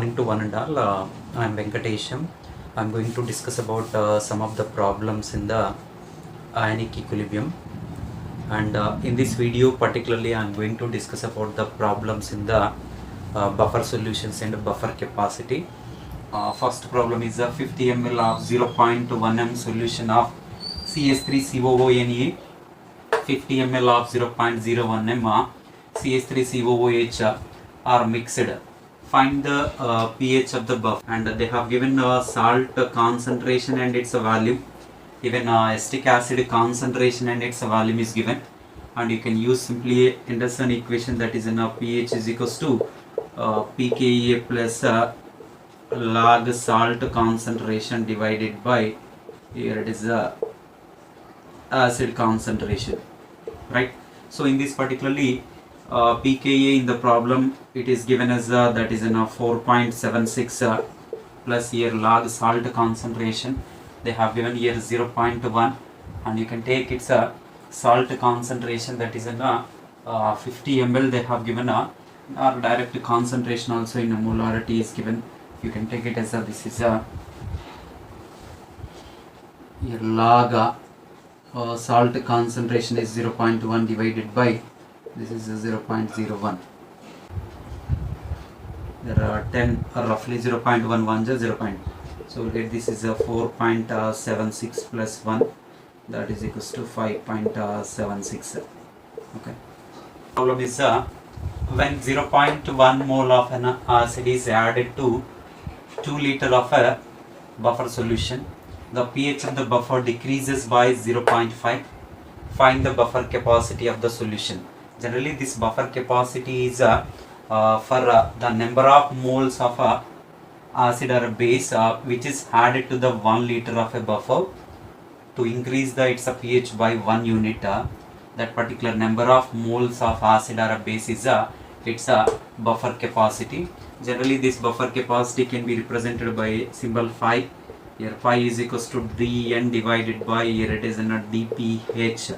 morning to one and all. I'm Venkatesham. I'm going to discuss about some of the problems in the ionic equilibrium, and in this video particularly I'm going to discuss about the problems in the buffer solutions and buffer capacity. First problem is a 50 ml of 0.1 m solution of CS3COONE, 50 ml of 0.01 m CS3COOH are mixed. Find the pH of the buffer, and they have given salt concentration and its value. Even acetic acid concentration and its volume is given, and you can use simply Anderson equation, that is in pH is equals to pKa plus log salt concentration divided by, here it is acid concentration, right? So in this particularly pKa in the problem it is given as that is in 4.76 plus here log salt concentration they have given here 0.1, and you can take its salt concentration, that is in 50 ml they have given or direct concentration also in a molarity is given. You can take it as this is here log salt concentration is 0.1 divided by this is 0.01. There are 10 roughly 0.11 0. So we'll get this is a 4.76 plus 1, that is equals to 5.76. Okay. Problem is when 0.1 mole of an acid is added to 2 liter of a buffer solution, the pH of the buffer decreases by 0.5. Find the buffer capacity of the solution. Generally this buffer capacity is for the number of moles of acid or a base which is added to the 1 liter of a buffer to increase the its pH by 1 unit. That particular number of moles of acid or a base is its buffer capacity. Generally this buffer capacity can be represented by symbol phi. Here phi is equals to dN divided by, here it is in a dpH,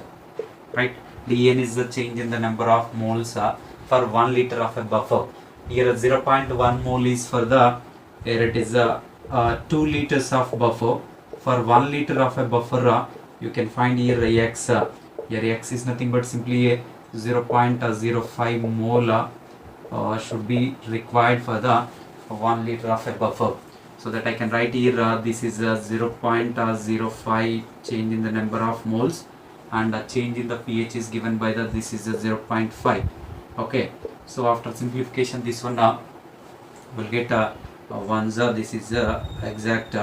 right? dN is the change in the number of moles for 1 liter of a buffer. Here 0.1 mole is for the, here it is 2 liters of buffer. For 1 liter of a buffer you can find here X. Here X is nothing but simply a 0.05 mole should be required for the 1 liter of a buffer. So that I can write here this is 0.05 change in the number of moles, and a change in the pH is given by the, this is a 0.5. Okay, so after simplification this one will get ones this is exact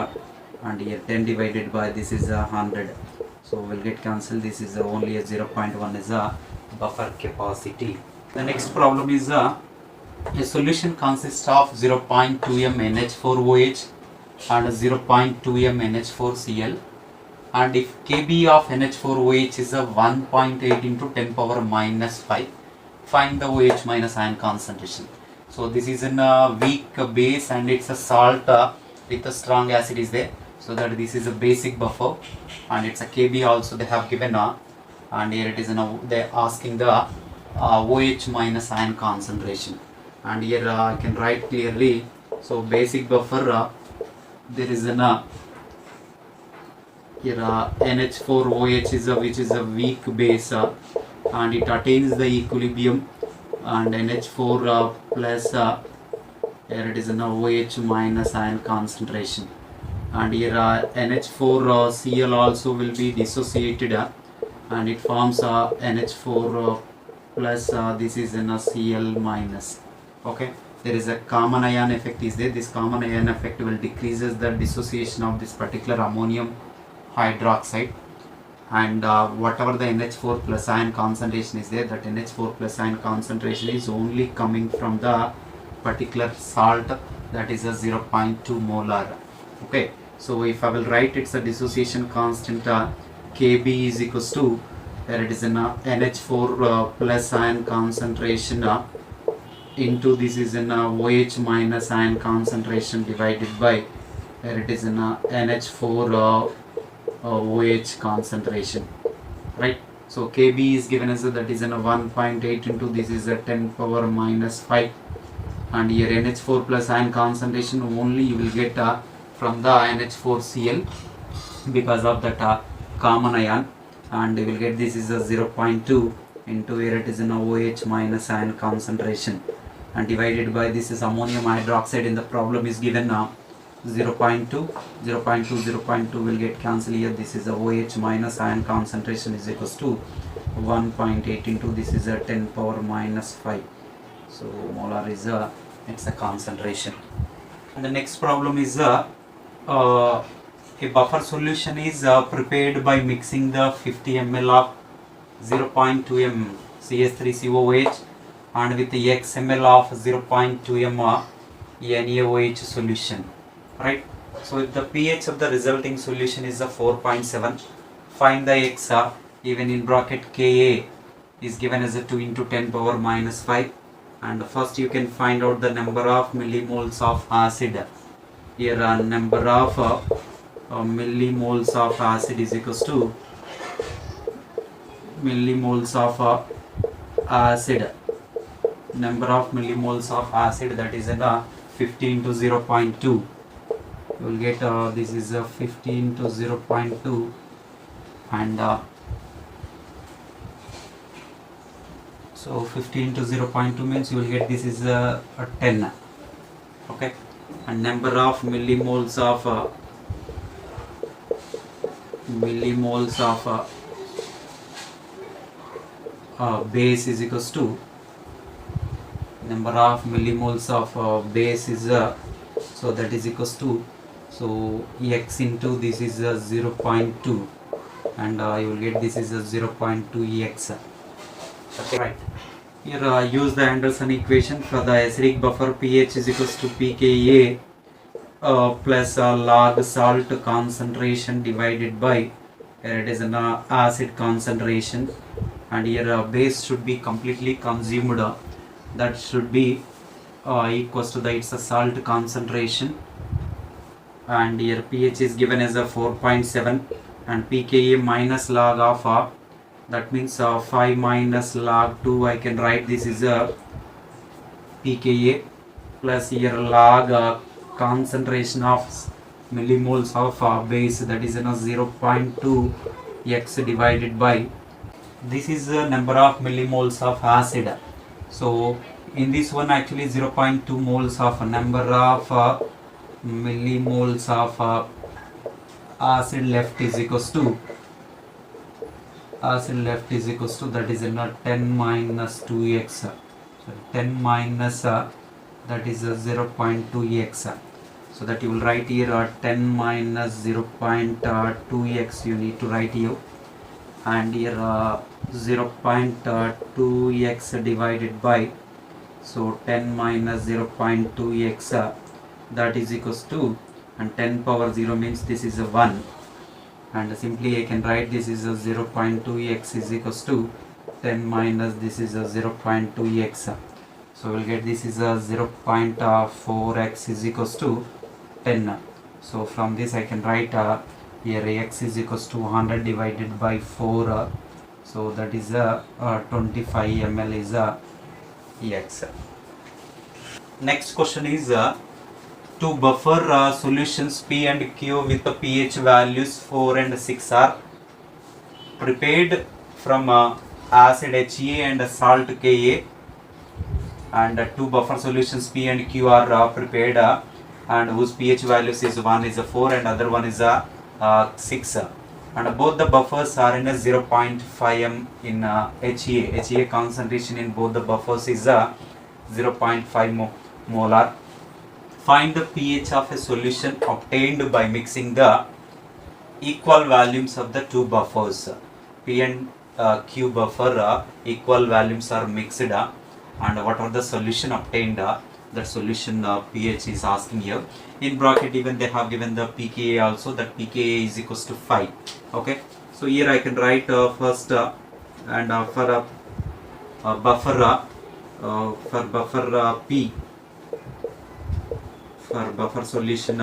and here 10 divided by this is 100, so we'll get cancelled. This is only a 0.1 is a buffer capacity. The next problem is a solution consists of 0.2 m NH4OH and 0.2 m NH4Cl, and if Kb of NH4OH is a 1.8 into 10 power minus 5, find the OH minus ion concentration. So this is in a weak base and it's a salt with a strong acid is there, so that this is a basic buffer, and it's a Kb also they have given and here it is in a, they are asking the OH minus ion concentration, and here I can write clearly. So basic buffer there is an here NH4OH is which is a weak base and it attains the equilibrium, and NH4 plus here it is an OH minus ion concentration, and here NH4Cl also will be dissociated and it forms NH4 plus this is an Cl minus. Okay, there is a common ion effect is there. This common ion effect will decreases the dissociation of this particular ammonium hydroxide, and whatever the NH4 plus ion concentration is there, that NH4 plus ion concentration is only coming from the particular salt, that is a 0.2 molar. Okay, so if I will write it's a dissociation constant Kb is equals to, here it is an NH4 plus ion concentration into this is an OH minus ion concentration divided by, here it is an NH4 OH concentration, right? So Kb is given as that is in a 1.8 into this is a 10 power minus 5, and here NH4 plus ion concentration only you will get from the NH4Cl because of that common ion, and you will get this is a 0.2 into here it is an OH minus ion concentration, and divided by this is ammonium hydroxide. In the problem is given now 0.2 0.2 will get cancelled here. This is a OH minus ion concentration is equals to 1.8 into this is a 10 power minus 5. So molar is it's a concentration. And the next problem is a buffer solution is prepared by mixing the 50 ml of 0.2 m CH3COOH and with the x ml of 0.2 m NaOH solution, right? So if the pH of the resulting solution is a 4.7, find the x even in bracket Ka is given as a 2 into 10 power minus 5, and first you can find out the number of millimoles of acid. Here number of millimoles of acid is equals to millimoles of acid, number of millimoles of acid, that is 50 into 0.2. You will get this is 50 into 0.2 and so 50 into 0.2 means you will get this is a 10, okay, and number of millimoles of base is equals to number of millimoles of base is so that is equals to, so x into this is 0.2 and you will get this is 0.2 x, okay, right. Here use the Anderson equation for the acidic buffer. pH is equals to pKa plus log salt concentration divided by here it is an acid concentration, and here base should be completely consumed, that should be equals to the it's a salt concentration, and here pH is given as a 4.7 and pKa minus log of that means 5 minus log 2. I can write this is a pKa plus here log concentration of millimoles of base, that is 0.2 x divided by this is the number of millimoles of acid. So in this one actually 0.2 moles of number of millimoles of acid left is equals to that is 10 minus 2x, so 10 minus that is 0.2x, so that you will write here 10 minus 0.2x you need to write here, and here 0.2x divided by so 10 minus 0.2x that is equals to, and 10 power 0 means this is a 1, and simply I can write this is a 0.2x is equals to 10 minus this is a 0.2x, so we'll get this is a 0.4x is equals to 10. So from this I can write here x is equals to 100 divided by 4, so that is 25 ml is x. Next question is to buffer solutions P and Q with the pH values 4 and 6 are prepared from acid HA and salt Ka, and two buffer solutions P and Q are prepared and whose pH values is one is 4 and other one is 6, and both the buffers are in a 0.5 m in HA concentration in both the buffers is 0.5 molar. Find the pH of a solution obtained by mixing the equal volumes of the two buffers. P and Q buffer equal volumes are mixed, and what are the solution obtained, that solution pH is asking here. In bracket even they have given the pKa also, that pKa is equals to 5, okay. So here I can write first and for buffer P, for buffer solution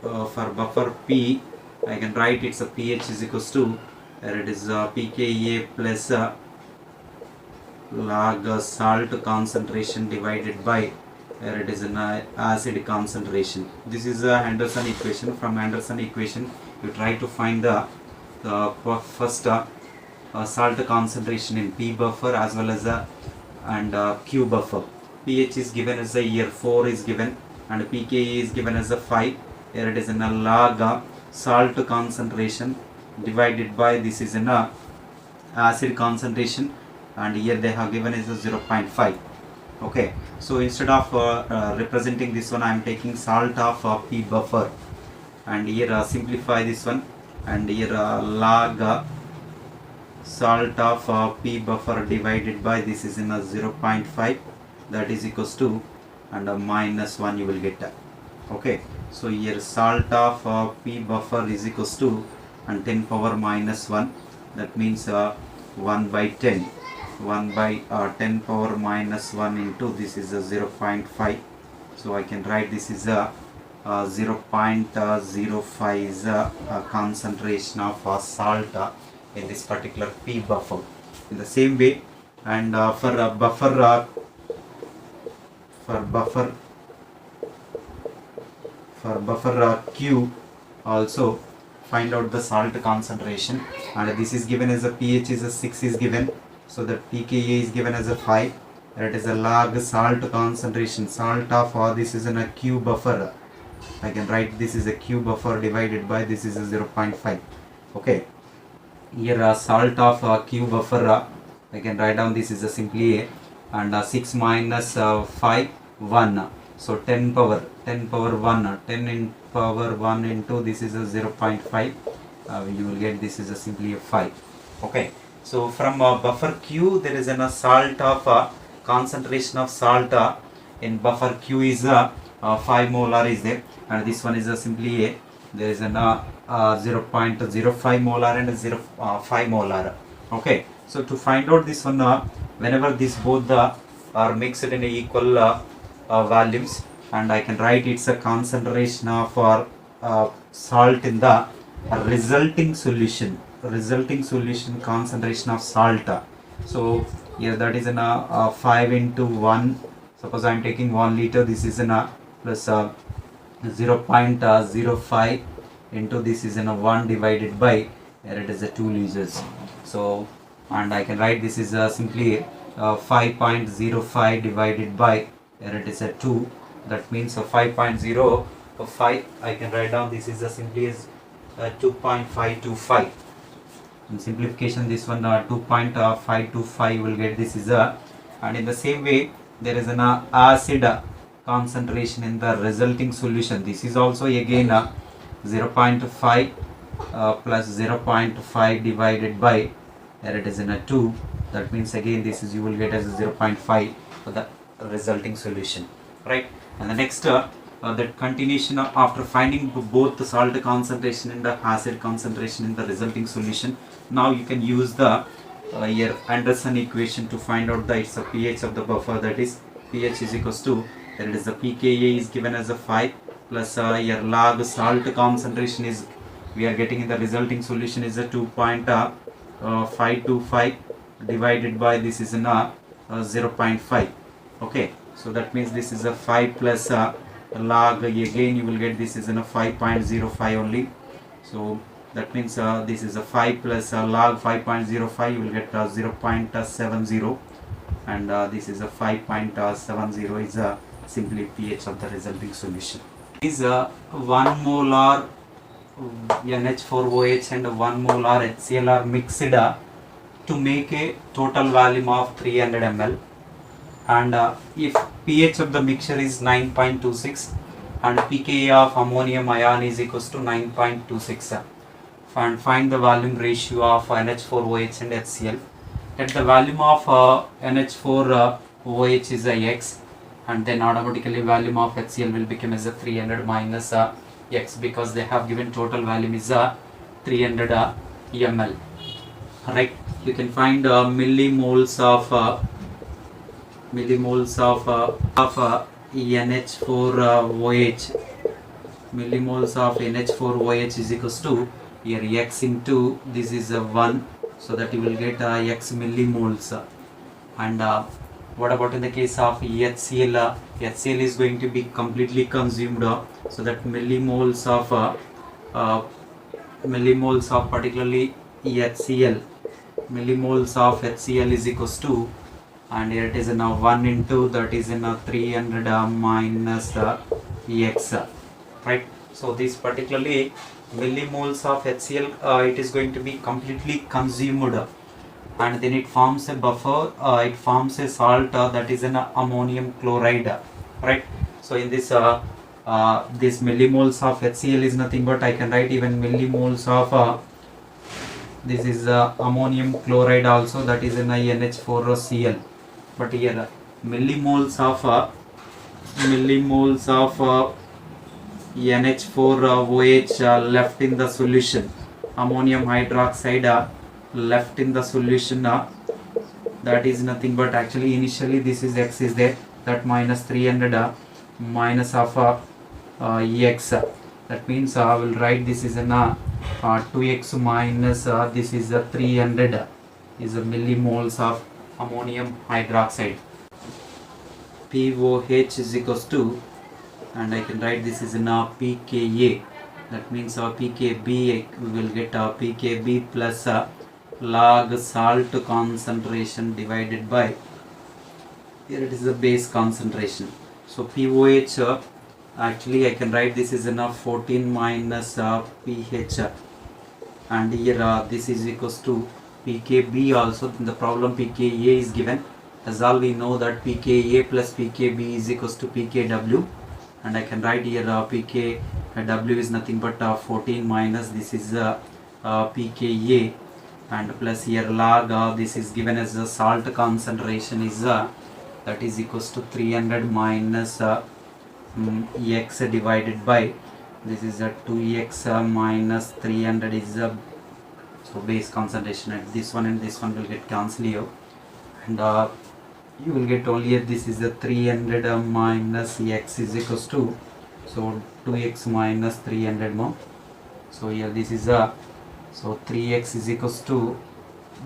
for buffer P I can write its a pH is equals to it is pKa plus log salt concentration divided by where it is an acid concentration. This is a Henderson equation. From Henderson equation you try to find the first salt concentration in P buffer as well as Q buffer. pH is given as a here 4 is given and pKa is given as a 5. Here it is in a log salt concentration divided by this is in a acid concentration, and here they have given is a 0.5. okay, so instead of representing this one I am taking salt of P buffer, and here simplify this one, and here log salt of P buffer divided by this is in a 0.5, that is equals to and minus 1 you will get. okay, so here salt of P buffer is equals to and 10 power minus 1, that means 1 by 10, 1 by 10 power minus 1 into this is a 0.5, so I can write this is a 0.05 is a concentration of salt in this particular P buffer. In the same way, and for buffer Q also find out the salt concentration, and this is given as a pH is a 6 is given, so the pKa is given as a 5, that is a log salt concentration, salt of this is in a Q buffer, I can write this is a Q buffer divided by this is a 0.5. okay, here salt of Q buffer I can write down this is a simply a, and 6 minus 5 1, so 10 power 1, 10 in power 1 into this is a 0.5, you will get this is a simply a 5. okay, so from buffer Q there is a salt of concentration of salt in buffer Q is 5 molar is there, and this one is simply a, there is a 0.05 molar and 0.5 molar. okay, so to find out this one whenever these both are mixed in equal volumes, and I can write it's a concentration of salt in the resulting solution concentration of salt. So here that is in 5 into 1, suppose I am taking 1 liter, this is in a plus 0.05 into this is in a 1 divided by, here it is a 2 liters, so and I can write this is simply 5.05 divided by, here it is a 2, that means 5.05 I can write down this is simply as 2.525. in simplification this one 2.525 will get this is a, and in the same way there is an acid concentration in the resulting solution, this is also again 0.5 plus 0.5 divided by, here it is in a 2, that means again this is you will get as a 0.5 for the resulting solution, right? And the next that continuation after finding both the salt concentration and the acid concentration in the resulting solution, now you can use the here Anderson equation to find out the its pH of the buffer, that is pH is equals to, there it is the pKa is given as a 5 plus your log salt concentration is we are getting in the resulting solution is a 2.525 divided by this is in 0.5. okay, so that means this is a 5 plus log, again you will get this is in a 5.05 only, so that means this is a 5 plus log 5.05 you will get 0.70, and this is a 5.70 is simply pH of the resulting solution. Is 1 molar NH4OH and 1 molar HCl are mixed to make a total volume of 300 ml, and if pH of the mixture is 9.26 and pKa of ammonium ion is equals to 9.26, and find the volume ratio of NH4OH and HCl. Let the volume of NH4OH is X, and then automatically volume of HCl will become as a 300 minus X, because they have given total volume is 300 ml, right? You can find millimoles of NH4OH. Millimoles of NH4OH is equals to here X into this is 1, so that you will get X millimoles, and What about in the case of HCl? HCl is going to be completely consumed, so that millimoles of particularly HCl, millimoles of HCl is equals to, and here it is in a 1 into, that is in a 300 minus X, right? So this particularly millimoles of HCl, it is going to be completely consumed, and then it forms a buffer, it forms a salt, that is an ammonium chloride, right? So in this this millimoles of HCl is nothing but, I can write even millimoles of this is ammonium chloride also, that is an NH4Cl, but here millimoles of NH4OH left in the solution, ammonium hydroxide left in the solution, that is nothing but, actually initially this is X is there, that minus 300 minus of X, that means I will write this is an 2X minus this is a 300 is a millimoles of ammonium hydroxide. POH is equals to, and I can write this is in pKa, that means pKb, we will get pKb plus log salt concentration divided by, here it is the base concentration. So POH, actually I can write this is enough 14 minus pH, and here this is equals to pKb also. In the problem pKa is given, as all we know that pKa plus pKb is equals to pKw, and I can write here pKw is nothing but 14 minus this is pKa, and plus here log this is given as the salt concentration is that is equals to 300 minus X divided by, this is a 2X minus 300 is so base concentration, and this one and this one will get cancelled here, and you will get only this is a 300 minus X is equals to, so 2X minus 300 more, so here this is a, so 3X is equals to,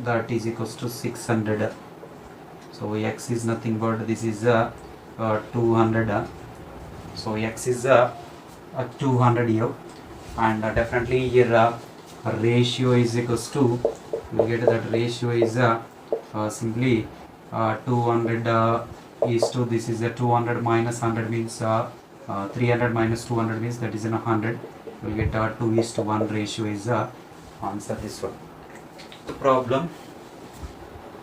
that is equals to 600, so X is nothing but this is a 200, so X is a 200 here, and definitely here ratio is equals to, we get that ratio is simply 200 is to, this is a 200 minus 100 means 300 minus 200 means that is in 100, we get 2:1 ratio is answer this one. The problem,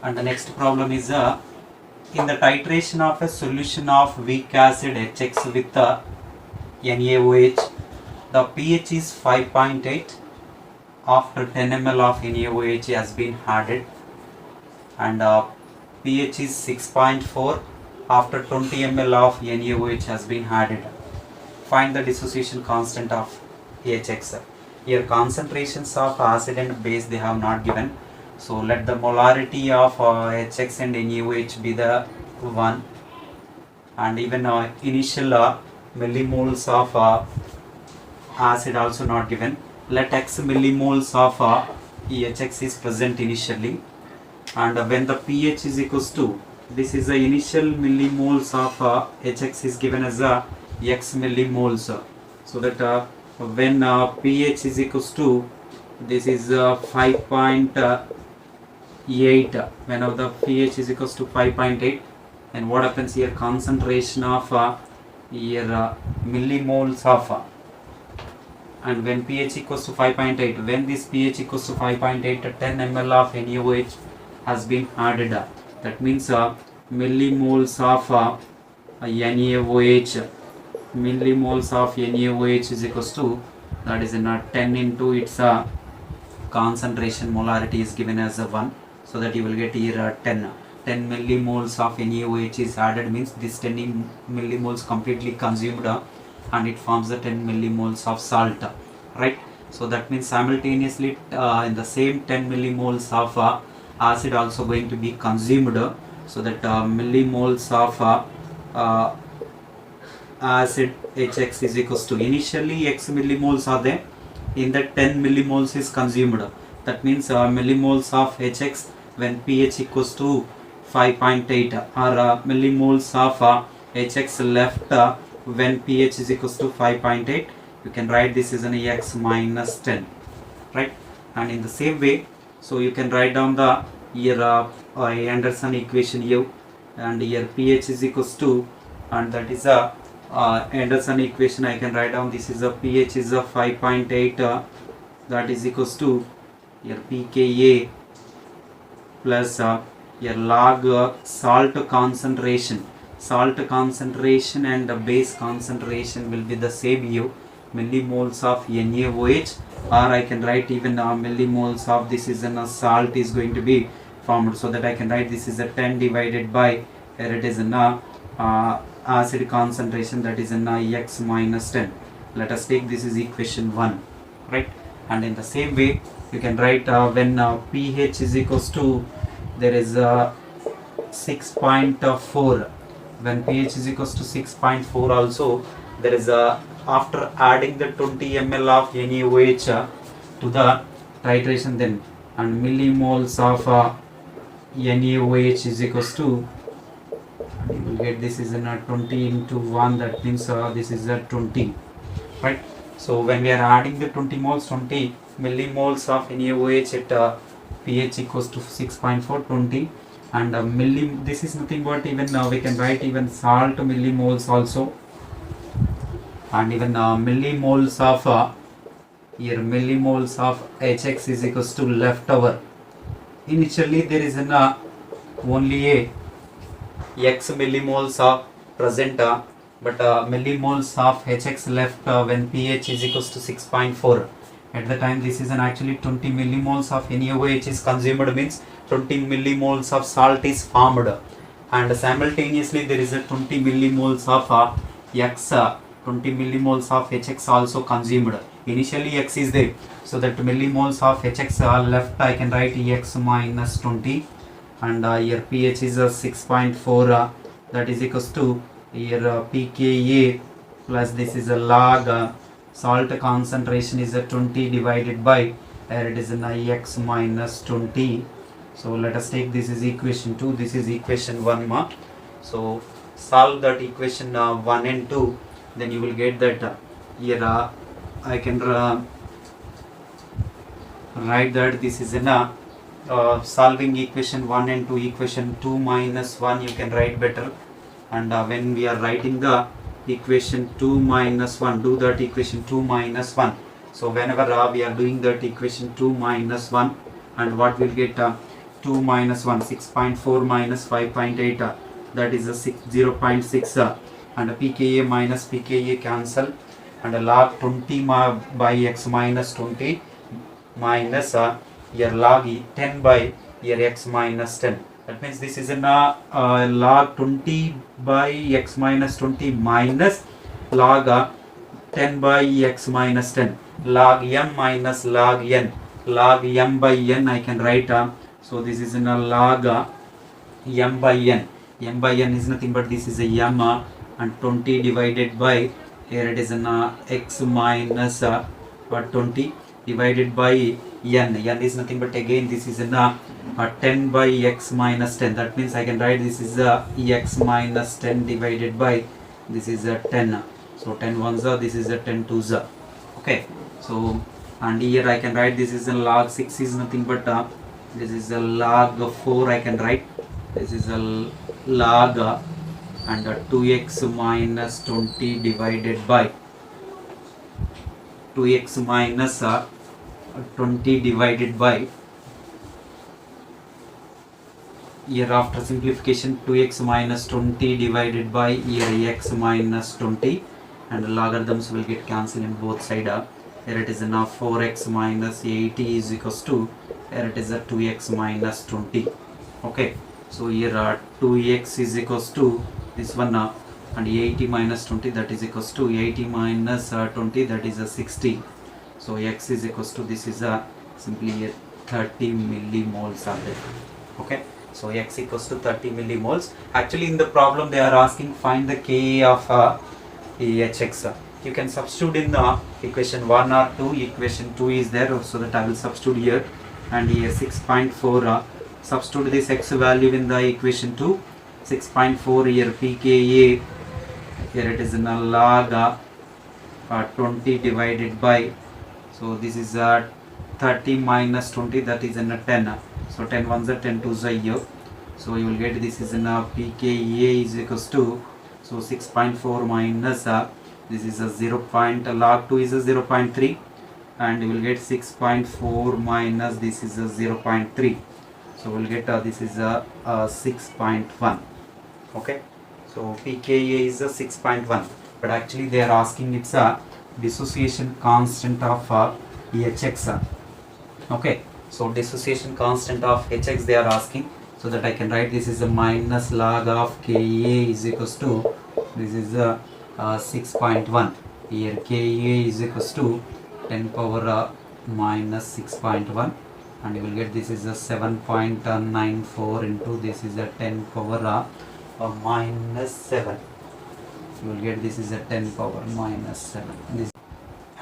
and the next problem is in the titration of a solution of weak acid HX with NaOH, the pH is 5.8 after 10 ml of NaOH has been added, and pH is 6.4 after 20 ml of NaOH has been added. Find the dissociation constant of HX. Here concentrations of acid and base they have not given, so let the molarity of HX and NaOH be the 1, and even initial millimoles of acid also not given. Let X millimoles of HX is present initially, and when the pH is equals to, this is the initial millimoles of HX is given as X millimoles, so that when pH is equals to, this is 5.8, whenever the pH is equals to 5.8, and what happens here, concentration of here millimoles of, and when pH equals to 5.8, when this pH equals to 5.8, 10 ml of NaOH has been added, that means millimoles of NaOH, millimoles of NaOH is equals to, that is in 10 into its concentration, molarity is given as 1, so that you will get here 10 millimoles of NaOH is added, means this 10 millimoles completely consumed and it forms the 10 millimoles of salt, right? So that means simultaneously in the same 10 millimoles of acid also going to be consumed, so that millimoles of acid HX is equals to, initially X millimoles are there, in that 10 millimoles is consumed, that means millimoles of HX when pH equals to 5.8 or millimoles of HX left when pH is equals to 5.8. You can write this as an X minus 10, right? And in the same way, so you can write down the here Anderson equation U, and here pH is equals to, and that is a Anderson equation. I can write down this is a pH is a 5.8 that is equals to your pKa plus your log salt concentration and the base concentration will be the same U, millimoles of NaOH, or I can write even millimoles of this is a salt is going to be formed, so that I can write this is a 10 divided by here it is an acid concentration, that is an X minus 10. Let us take this is equation 1, right? And in the same way you can write when pH is equals to there is 6.4, when pH is equals to 6.4 also there is after adding the 20 ml of NaOH to the titration, then and millimoles of NaOH is equals to, and you will get this is in 20 into 1, that means this is 20, right? So when we are adding the 20 millimoles of NaOH at pH equals to 6.4, 20, and this is nothing but even we can write even salt millimoles also, and even millimoles of here millimoles of HX is equals to leftover. Initially there is an only a X millimoles are present, but millimoles of HX left when pH is equals to 6.4. At the time this is an actually 20 millimoles of NaOH is consumed, means 20 millimoles of salt is formed, and simultaneously there is a 20 millimoles of X 20 millimoles of HX also consumed. Initially X is there, so that millimoles of HX are left, I can write X minus 20, and here pH is 6.4, that is equals to here pKa plus this is a log salt concentration is 20 divided by here it is an X minus 20. So let us take this is equation 2, this is equation 1 mark. So solve that equation 1 and 2, then you will get that here I can write that this is in solving equation 1 and 2, equation 2 minus 1 you can write better, and when we are writing the equation 2 minus 1, do that equation 2 minus 1. So whenever we are doing that equation 2 minus 1, and what will get 2 minus 1, 6.4 minus 5.8, that is a 0.6, and pKa minus pKa cancel, and log 20 by X minus 20 minus your log 10 by your X minus 10. That means this is in log 20 by X minus 20 minus log 10 by X minus 10. Log m minus log n. Log m by n I can write. So this is in a log m by n. M by n is nothing but this is a m and 20 divided by here it is in X minus 20 divided by n. N is nothing but again this is in 10 by X minus 10. That means I can write this is X minus 10 divided by this is 10. So 10 ones are, this is 10 twos are. Okay. So and here I can write this is a log 6 is nothing but this is a log 4 I can write. This is a log and 2x minus 20 divided by 2x minus 20 divided by here after simplification 2x minus 20 divided by here x minus 20, and logarithms will get cancelled in both sides. Here it is now 4x minus 80 is equals to here it is a 2x minus 20. Okay, so here 2x is equals to this one and 80 minus 20, that is equals to 80 minus 20, that is a 60. So x is equals to this is simply 30 millimoles are there. Okay, so x equals to 30 millimoles. Actually in the problem they are asking find the Ka of HX. You can substitute in the equation 1 or 2. Equation 2 is there, so that I will substitute here, and here 6.4 substitute this x value in the equation 2. 6.4 here pKa, here it is in a log 20 divided by, so this is 30 minus 20, that is in a 10. So 10 ones are 10 twos are here. So you will get this is in a pKa is equals to, so 6.4 minus this is a 0. Log 2 is a 0.3, and you will get 6.4 minus this is a 0.3. So we'll get this is a 6.1. Okay, so pKa is a 6.1, but actually they are asking it's a dissociation constant of Hx. Okay, so dissociation constant of Hx they are asking, so that I can write this is a minus log of Ka is equals to, this is a 6.1. Here Ka is equals to 10 power minus 6.1, and you will get this is a 7.94 into this is a 10 power minus 7. You will get this is a 10 power minus 7. This.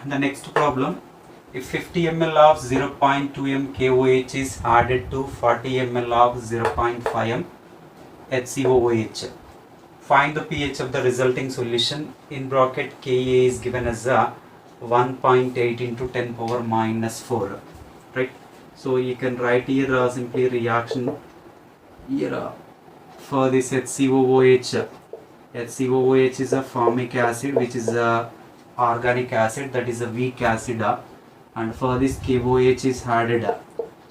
And the next problem, if 50 ml of 0.2 m KOH is added to 40 ml of 0.5 m HCOOH, find the pH of the resulting solution. In bracket Ka is given as a 1.8 into 10 power minus 4. Right? So you can write here simply reaction here for this HCOOH. HCOOH is a formic acid, which is a organic acid, that is a weak acid, and for this KOH is added,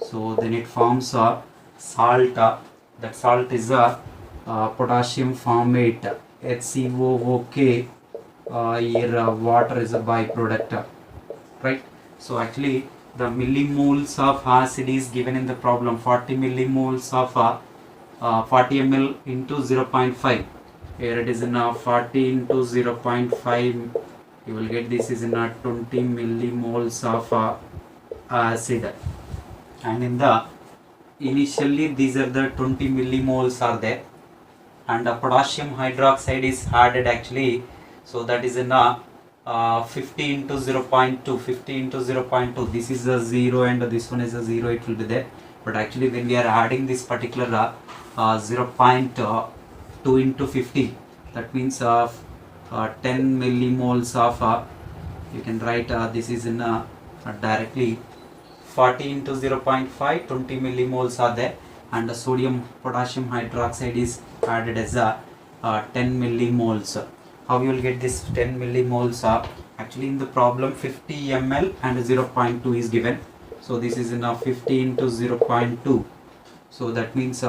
so then it forms a salt. That salt is a potassium formate, HCOOK. Here water is a byproduct. Right? So actually the millimoles of acid is given in the problem, 40 millimoles of 40 ml into 0.5. Here it is in 40 into 0.5. You will get this is in 20 millimoles of acid, and in the initially these are the 20 millimoles are there, and potassium hydroxide is added actually, so that is in 50 into 0.2. 50 into 0.2, this is a 0 and this one is a 0, it will be there, but actually when we are adding this particular 0.2 into 50, that means 10 millimoles of you can write this is in directly 40 into 0.5, 20 millimoles are there, and the sodium potassium hydroxide is added as 10 millimoles. How you will get this 10 millimoles? Actually in the problem 50 ml and 0.2 is given, so this is in 50 into 0.2, so that means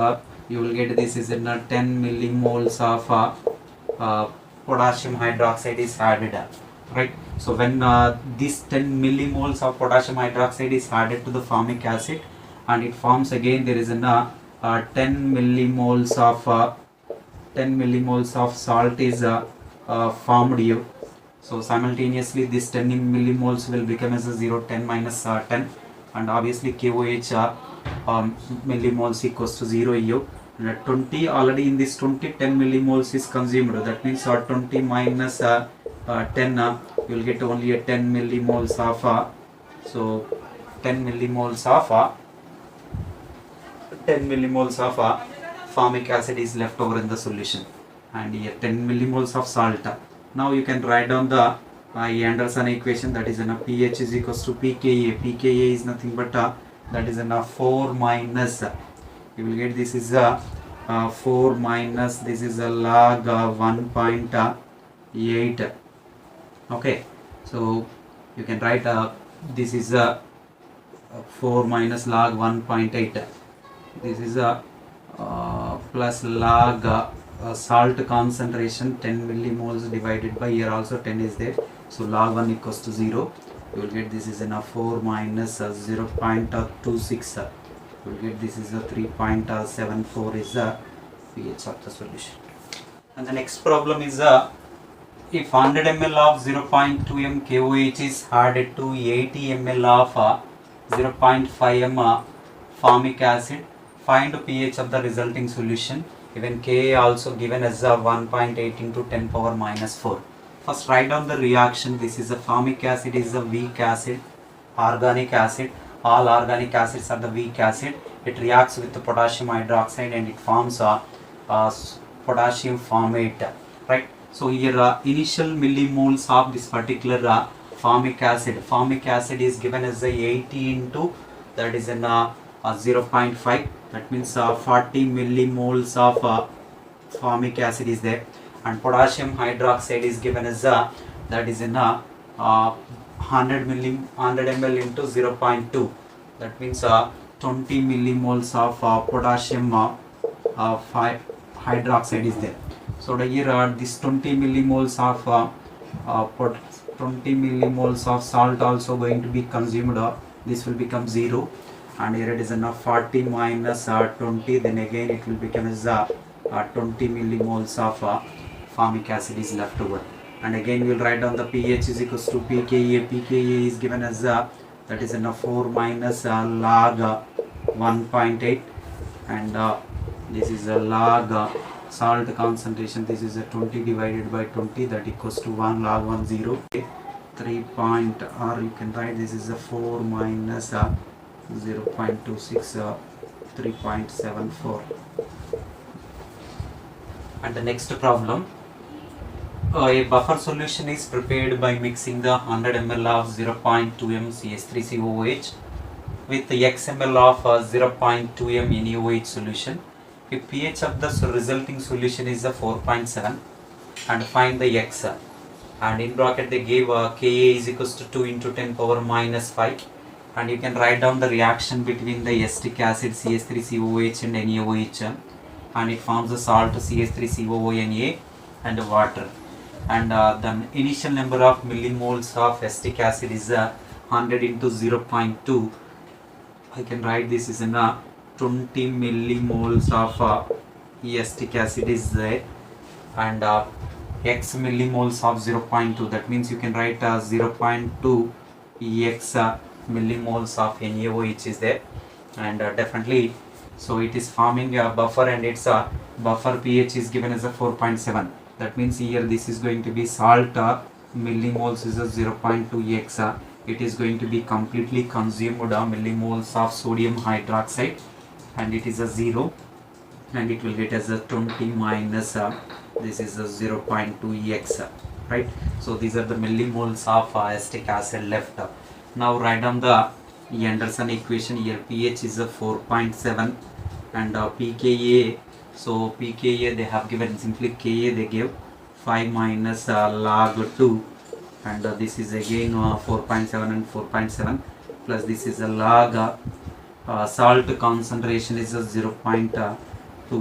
you will get this is in 10 millimoles of potassium hydroxide is added. Right? So when this 10 millimoles of potassium hydroxide is added to the formic acid, and it forms again, there is an 10 millimoles of salt is formed here. So simultaneously this 10 millimoles will become as a 0, 10 minus 10, and obviously KOH millimoles equals to 0 here. And 20 already in this 20, 10 millimoles is consumed, that means 20 minus 10 you will get only a 10 millimoles of so 10 millimoles of formic acid is left over in the solution, and here 10 millimoles of salt. Now you can write down the Anderson equation, that is in pH is equals to pKa. pKa is nothing but that is in 4 minus, you will get this is 4 minus this is a log 1.8. Okay, so you can write this is a 4 minus log 1.8. This is a plus log salt concentration 10 millimoles divided by, here also 10 is there, so log 1 equals to 0. You will get this is in 4 minus 0.26. You will get this is a 3.74 is the pH of the solution. And the next problem is if 100 ml of 0.2 m KOH is added to 80 ml of 0.5 m formic acid, find pH of the resulting solution. Even Ka also given as 1.8 into 10 power minus 4. First write down the reaction. This is a formic acid is a weak acid, organic acid. all organic acids are the weak acid. It reacts with the potassium hydroxide and it forms potassium formate, right? So here initial millimoles of this particular formic acid is given as a 80 into, that is in 0.5, that means 40 millimoles of formic acid is there, and potassium hydroxide is given as that is in 100 ml into 0.2, that means 20 millimoles of potassium hydroxide is there. So here this 20 millimoles of 20 millimoles of salt also going to be consumed, this will become 0, and here it is enough 40 minus 20, then again it will become as 20 millimoles of formic acid is left over. And again we will write down the pH is equals to pKa. pKa is given as that is in 4 minus log 1.8, and this is a log salt concentration, this is a 20 divided by 20, that equals to 1 log 1 0, 3 point, or you can write this is a 4 minus 0.26, 3.74. And the next problem, a buffer solution is prepared by mixing the 100 ml of 0.2m CH3COOH with the x ml of 0.2m NaOH solution. If pH of the resulting solution is 4.7, and find the x, and in bracket they gave Ka is equals to 2 into 10 power minus 5, and you can write down the reaction between the acetic acid CH3COOH and NaOH, and it forms the salt CH3COONA and water, and the initial number of millimoles of acetic acid is 100 into 0.2. I can write this is in 20 millimoles of acetic acid is there, and x millimoles of 0.2, that means you can write 0.2 x millimoles of NaOH is there, and definitely so it is forming a buffer, and its buffer pH is given as a 4.7, that means here this is going to be salt millimoles is a 0.2 x, it is going to be completely consumed millimoles of sodium hydroxide, and it is a 0, and it will get as a 20 minus this is a 0.2 x, right? So these are the millimoles of acetic acid left. Now write down the Anderson equation. Here pH is a 4.7, and pKa, so pKa they have given simply Ka, they gave 5 minus log 2, and this is again 4.7 and 4.7, plus this is a log salt concentration is a 0.2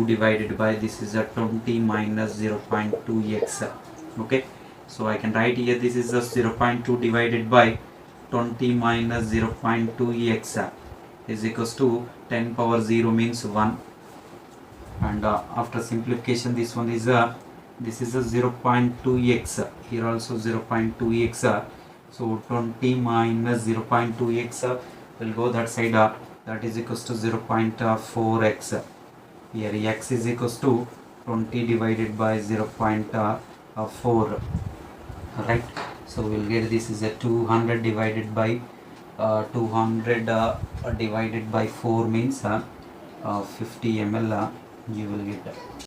divided by this is a 20 minus 0.2 x. Okay, so I can write here this is a 0.2 divided by 20 minus 0.2 x is equals to 10 power 0 means 1, and after simplification this one is this is a 0.2 x, here also 0.2 x, so 20 minus 0.2 x will go that side, that is equals to 0.4 x. Here x is equals to 20 divided by 0.4, right? So we'll get this is a 200 divided by 200 divided by 4 means 50 ml you will get.